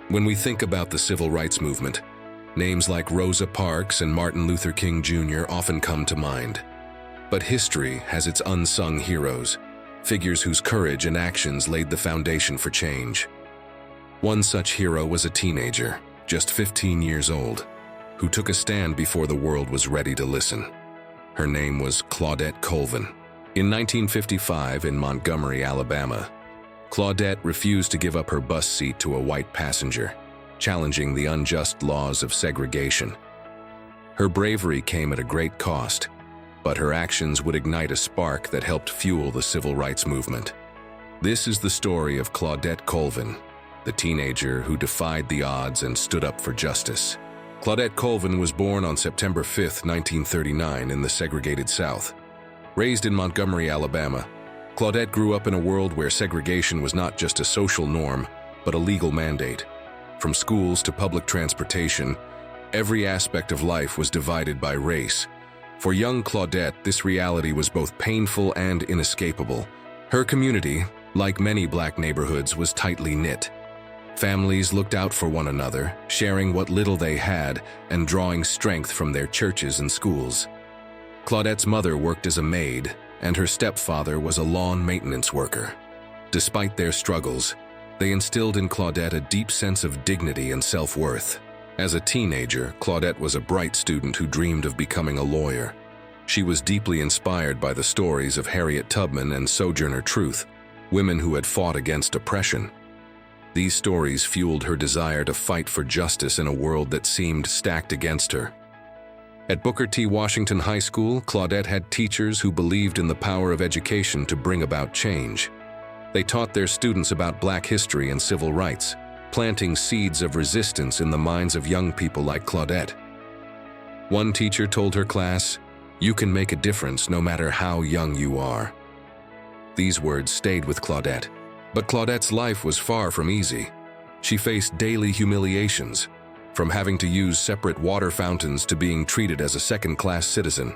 When we think about the civil rights movement, names like Rosa Parks and Martin Luther King Jr. often come to mind. But history has its unsung heroes, figures whose courage and actions laid the foundation for change. One such hero was a teenager, just 15 years old, who took a stand before the world was ready to listen. Her name was Claudette Colvin. In 1955, in Montgomery, Alabama, Claudette refused to give up her bus seat to a white passenger, challenging the unjust laws of segregation. Her bravery came at a great cost, but her actions would ignite a spark that helped fuel the civil rights movement. This is the story of Claudette Colvin, the teenager who defied the odds and stood up for justice. Claudette Colvin was born on September 5, 1939, in the segregated South. Raised in Montgomery, Alabama, Claudette grew up in a world where segregation was not just a social norm, but a legal mandate. From schools to public transportation, every aspect of life was divided by race. For young Claudette, this reality was both painful and inescapable. Her community, like many black neighborhoods, was tightly knit. Families looked out for one another, sharing what little they had and drawing strength from their churches and schools. Claudette's mother worked as a maid, and her stepfather was a lawn maintenance worker. Despite their struggles, they instilled in Claudette a deep sense of dignity and self-worth. As a teenager, Claudette was a bright student who dreamed of becoming a lawyer. She was deeply inspired by the stories of Harriet Tubman and Sojourner Truth, women who had fought against oppression. These stories fueled her desire to fight for justice in a world that seemed stacked against her. At Booker T. Washington High School, Claudette had teachers who believed in the power of education to bring about change. They taught their students about Black history and civil rights, planting seeds of resistance in the minds of young people like Claudette. One teacher told her class, "You can make a difference no matter how young you are." These words stayed with Claudette, but Claudette's life was far from easy. She faced daily humiliations, from having to use separate water fountains to being treated as a second-class citizen.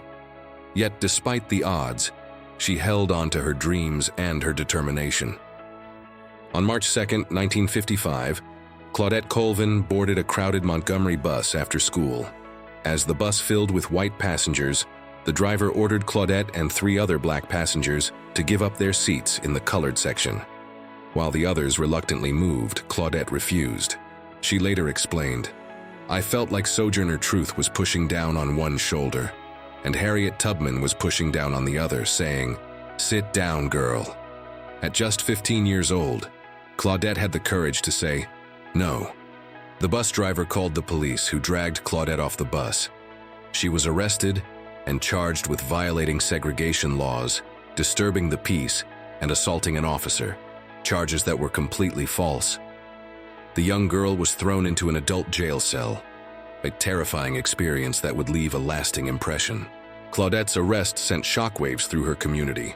Yet despite the odds, she held on to her dreams and her determination. On March 2, 1955, Claudette Colvin boarded a crowded Montgomery bus after school. As the bus filled with white passengers, the driver ordered Claudette and 3 other black passengers to give up their seats in the colored section. While the others reluctantly moved, Claudette refused. She later explained, "I felt like Sojourner Truth was pushing down on one shoulder, and Harriet Tubman was pushing down on the other, saying, 'Sit down, girl.'" At just 15 years old, Claudette had the courage to say, "No." The bus driver called the police, who dragged Claudette off the bus. She was arrested and charged with violating segregation laws, disturbing the peace, and assaulting an officer, charges that were completely false. The young girl was thrown into an adult jail cell, a terrifying experience that would leave a lasting impression. Claudette's arrest sent shockwaves through her community.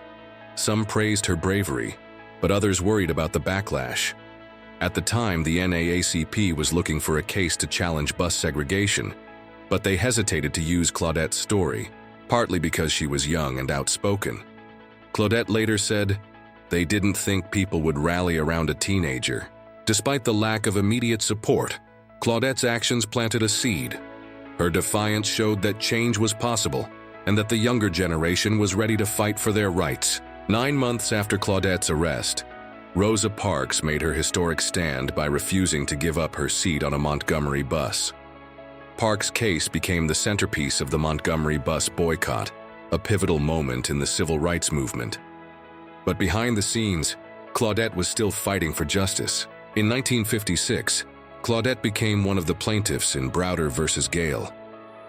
Some praised her bravery, but others worried about the backlash. At the time, the NAACP was looking for a case to challenge bus segregation, but they hesitated to use Claudette's story, partly because she was young and outspoken. Claudette later said, "They didn't think people would rally around a teenager." Despite the lack of immediate support, Claudette's actions planted a seed. Her defiance showed that change was possible and that the younger generation was ready to fight for their rights. 9 months after Claudette's arrest, Rosa Parks made her historic stand by refusing to give up her seat on a Montgomery bus. Parks' case became the centerpiece of the Montgomery Bus Boycott, a pivotal moment in the civil rights movement. But behind the scenes, Claudette was still fighting for justice. In 1956, Claudette became one of the plaintiffs in Browder versus Gayle,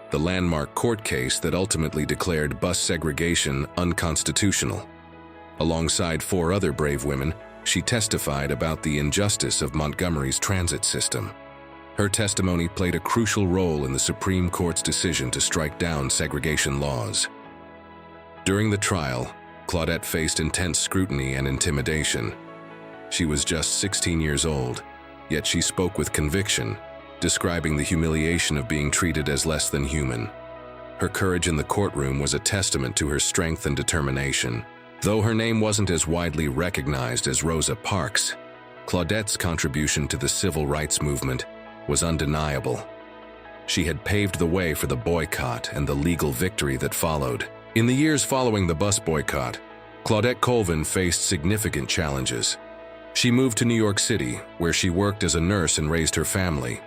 the landmark court case that ultimately declared bus segregation unconstitutional. Alongside 4 other brave women, she testified about the injustice of Montgomery's transit system. Her testimony played a crucial role in the Supreme Court's decision to strike down segregation laws. During the trial, Claudette faced intense scrutiny and intimidation. She was just 16 years old, yet she spoke with conviction, describing the humiliation of being treated as less than human. Her courage in the courtroom was a testament to her strength and determination. Though her name wasn't as widely recognized as Rosa Parks, Claudette's contribution to the civil rights movement was undeniable. She had paved the way for the boycott and the legal victory that followed. In the years following the bus boycott, Claudette Colvin faced significant challenges. She moved to New York City, where she worked as a nurse and raised her family.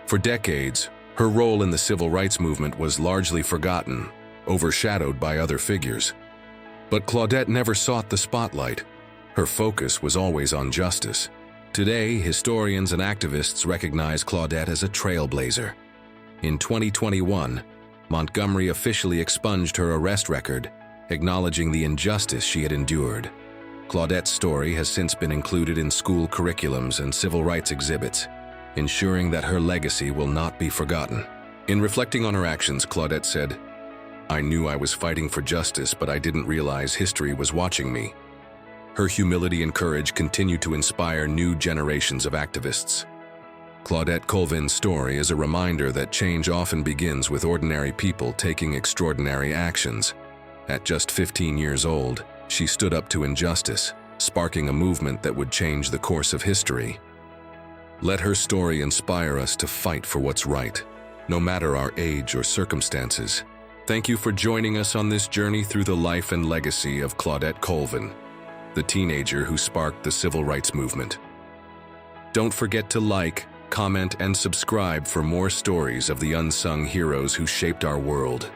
For decades, her role in the civil rights movement was largely forgotten, overshadowed by other figures. But Claudette never sought the spotlight. Her focus was always on justice. Today, historians and activists recognize Claudette as a trailblazer. In 2021, Montgomery officially expunged her arrest record, acknowledging the injustice she had endured. Claudette's story has since been included in school curriculums and civil rights exhibits, ensuring that her legacy will not be forgotten. In reflecting on her actions, Claudette said, "I knew I was fighting for justice, but I didn't realize history was watching me." Her humility and courage continue to inspire new generations of activists. Claudette Colvin's story is a reminder that change often begins with ordinary people taking extraordinary actions. At just 15 years old, she stood up to injustice, sparking a movement that would change the course of history. Let her story inspire us to fight for what's right, no matter our age or circumstances. Thank you for joining us on this journey through the life and legacy of Claudette Colvin, the teenager who sparked the civil rights movement. Don't forget to like, comment, and subscribe for more stories of the unsung heroes who shaped our world.